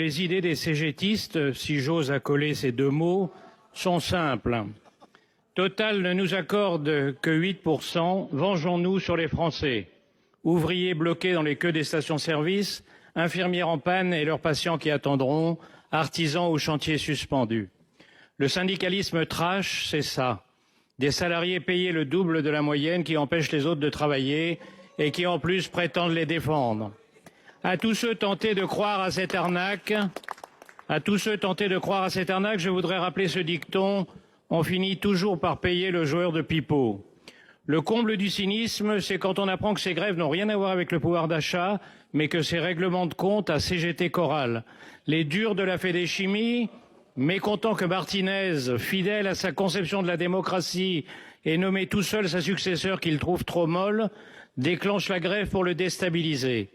Les idées des cégétistes, si j'ose accoler ces deux mots, sont simples. Total ne nous accorde que 8%, vengeons-nous sur les Français. Ouvriers bloqués dans les queues des stations-service, infirmières en panne et leurs patients qui attendront, artisans au chantier suspendus. Le syndicalisme trash, c'est ça. Des salariés payés le double de la moyenne qui empêchent les autres de travailler et qui en plus prétendent les défendre. À tous ceux tentés de croire à cette arnaque, je voudrais rappeler ce dicton: on finit toujours par payer le joueur de pipeau. Le comble du cynisme, c'est quand on apprend que ces grèves n'ont rien à voir avec le pouvoir d'achat, mais que ces règlements de compte à CGT Chorale. Les durs de la Fédéchimie, mécontents que Martinez, fidèle à sa conception de la démocratie, ait nommé tout seul sa successeur qu'il trouve trop molle, déclenchent la grève pour le déstabiliser.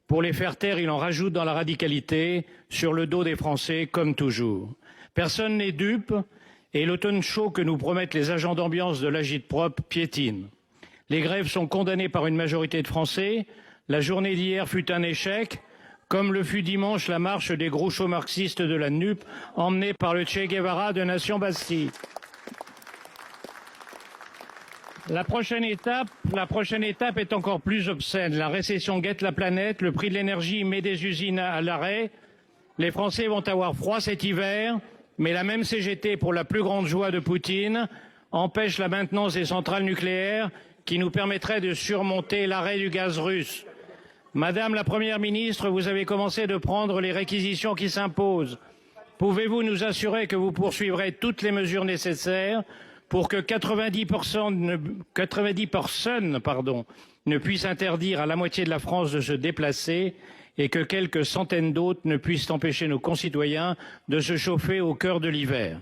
Pour les faire taire, il en rajoute dans la radicalité, sur le dos des Français, comme toujours. Personne n'est dupe, et l'automne chaud que nous promettent les agents d'ambiance de l'Agit-Prop piétine. Les grèves sont condamnées par une majorité de Français. La journée d'hier fut un échec, comme le fut dimanche la marche des grouchos marxistes de la NUP, emmenée par le Che Guevara de Nation Bastille. La prochaine étape est encore plus obscène. La récession guette la planète, le prix de l'énergie met des usines à l'arrêt. Les Français vont avoir froid cet hiver, mais la même CGT, pour la plus grande joie de Poutine, empêche la maintenance des centrales nucléaires qui nous permettrait de surmonter l'arrêt du gaz russe. Madame la Première ministre, vous avez commencé de prendre les réquisitions qui s'imposent. Pouvez-vous nous assurer que vous poursuivrez toutes les mesures nécessaires pour que 90 personnes ne puissent interdire à la moitié de la France de se déplacer et que quelques centaines d'autres ne puissent empêcher nos concitoyens de se chauffer au cœur de l'hiver?